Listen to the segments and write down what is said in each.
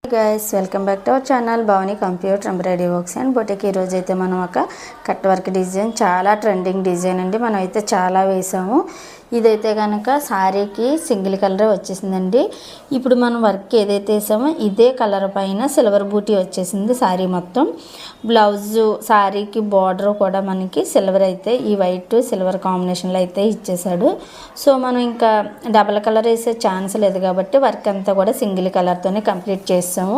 Guys welcome back to our channel Bhavani computer embroidery works and boutique. ఈ రోజు అయితే మనం ఒక కట్ వర్క్ డిజైన్, చాలా ట్రెండింగ్ డిజైన్ అండి, మనం అయితే చాలా వేసాము. ఇదైతే కనుక శారీకి సింగిల్ కలర్ వచ్చేసిందండి. ఇప్పుడు మనం వర్క్ ఏదైతే వేసామో ఇదే కలర్ పైన సిల్వర్ బూటీ వచ్చేసింది శారీ మొత్తం. బ్లౌజు శారీకి బార్డర్ కూడా మనకి సిల్వర్ అయితే ఈ వైట్ సిల్వర్ కాంబినేషన్లో అయితే ఇచ్చేసాడు. సో మనం ఇంకా డబల్ కలర్ వేసే ఛాన్స్ లేదు కాబట్టి వర్క్ అంతా కూడా సింగిల్ కలర్తోనే కంప్లీట్ చేస్తాము.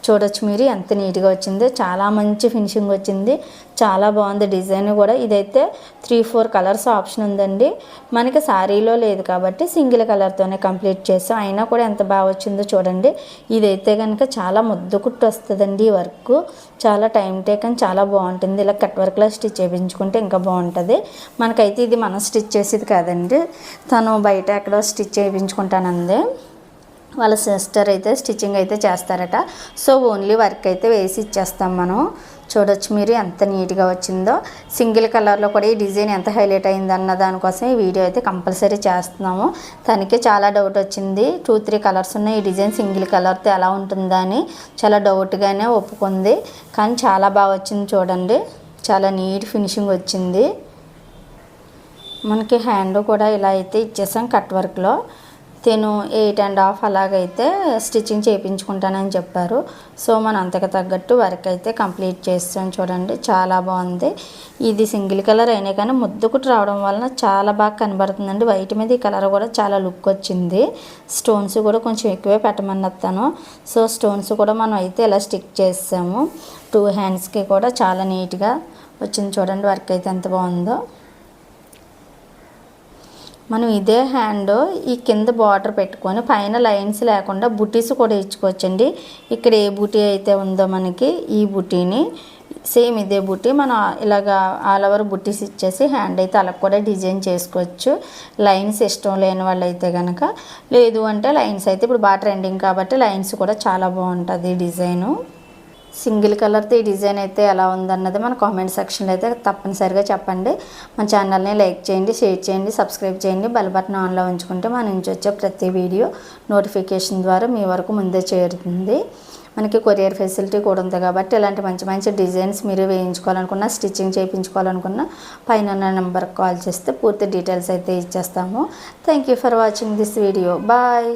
చూడొచ్చు మీరు ఎంత నీట్గా వచ్చిందో, చాలా మంచి ఫినిషింగ్ వచ్చింది, చాలా బాగుంది డిజైన్ కూడా. ఇదైతే 3-4 కలర్స్ ఆప్షన్ ఉందండి, మనకి శారీలో లేదు కాబట్టి సింగిల్ కలర్తోనే కంప్లీట్ చేస్తాం. అయినా కూడా ఎంత బాగా వచ్చిందో చూడండి. ఇదైతే కనుక చాలా ముద్దు కుట్టు వస్తుందండి. ఈ వర్క్ చాలా టైం టేకన్, చాలా బాగుంటుంది. ఇలా కట్ వర్క్లో స్టిచ్ చేయించుకుంటే ఇంకా బాగుంటుంది. మనకైతే ఇది మనం స్టిచ్ చేసేది కాదండి, తను బయట ఎక్కడో స్టిచ్ చేయించుకుంటానంది. వాళ్ళ సిస్టర్ అయితే స్టిచ్చింగ్ అయితే చేస్తారట. సో ఓన్లీ వర్క్ అయితే వేసి ఇచ్చేస్తాం మనం. చూడొచ్చు మీరు ఎంత నీట్గా వచ్చిందో. సింగిల్ కలర్లో కూడా ఈ డిజైన్ ఎంత హైలైట్ అయింది అన్న దానికోసం ఈ వీడియో అయితే కంపల్సరీ చేస్తున్నాము. తనకి చాలా డౌట్ వచ్చింది, 2-3 కలర్స్ ఉన్నాయి, ఈ డిజైన్ సింగిల్ కలర్తో ఎలా ఉంటుందా అని చాలా డౌట్గానే ఒప్పుకుంది. కానీ చాలా బాగా వచ్చింది చూడండి, చాలా నీట్ ఫినిషింగ్ వచ్చింది. మనకి హ్యాండ్ కూడా ఇలా అయితే ఇచ్చేసాం కట్ వర్క్లో. తను 8.5 అలాగైతే స్టిచ్చింగ్ చేయించుకుంటానని చెప్పారు. సో మనం అంతకు తగ్గట్టు వర్క్ అయితే కంప్లీట్ చేస్తాం. చూడండి చాలా బాగుంది. ఇది సింగిల్ కలర్ అయినా కానీ ముద్దుకుట్టు రావడం వలన చాలా బాగా కనబడుతుందండి. వైట్ మీద ఈ కలర్ కూడా చాలా లుక్ వచ్చింది. స్టోన్స్ కూడా కొంచెం ఎక్కువే పెట్టమన్నస్తాను. సో స్టోన్స్ కూడా మనం అయితే ఇలా స్టిక్ చేసాము. 2 హ్యాండ్స్కి కూడా చాలా నీట్గా వచ్చింది. చూడండి వర్క్ అయితే ఎంత బాగుందో. మనం ఇదే హ్యాండ్ ఈ కింద బార్డర్ పెట్టుకొని పైన లైన్స్ లేకుండా బుటీస్ కూడా ఇచ్చుకోవచ్చండి. ఇక్కడ ఏ బుటీ అయితే ఉందో మనకి ఈ బుటీని సేమ్ ఇదే బుటీ మనం ఇలాగా ఆల్ ఓవర్ బుటీస్ ఇచ్చేసి హ్యాండ్ అయితే అలా కూడా డిజైన్ చేసుకోవచ్చు. లైన్స్ ఇష్టం లేని వాళ్ళు అయితే కనుక, లేదు అంటే లైన్స్ అయితే ఇప్పుడు బాగా ట్రెండింగ్ కాబట్టి లైన్స్ కూడా చాలా బాగుంటుంది డిజైను. సింగిల్ కలర్తో ఈ డిజైన్ అయితే ఎలా ఉందన్నది మన కామెంట్ సెక్షన్లో అయితే తప్పనిసరిగా చెప్పండి. మన ఛానల్ని లైక్ చేయండి, షేర్ చేయండి, సబ్స్క్రైబ్ చేయండి. బెల్ బటన్ ఆన్లో ఉంచుకుంటే మన నుంచి వచ్చే ప్రతి వీడియో నోటిఫికేషన్ ద్వారా మీ వరకు ముందే చేరుతుంది. మనకి కొరియర్ ఫెసిలిటీ కూడా ఉంది కాబట్టి ఇలాంటి మంచి మంచి డిజైన్స్ మీరు వేయించుకోవాలనుకున్నా, స్టిచ్చింగ్ చేయించుకోవాలనుకున్నా పైన నెంబర్కి కాల్ చేస్తే పూర్తి డీటెయిల్స్ అయితే ఇచ్చేస్తాము. Thank you for watching this video. Bye.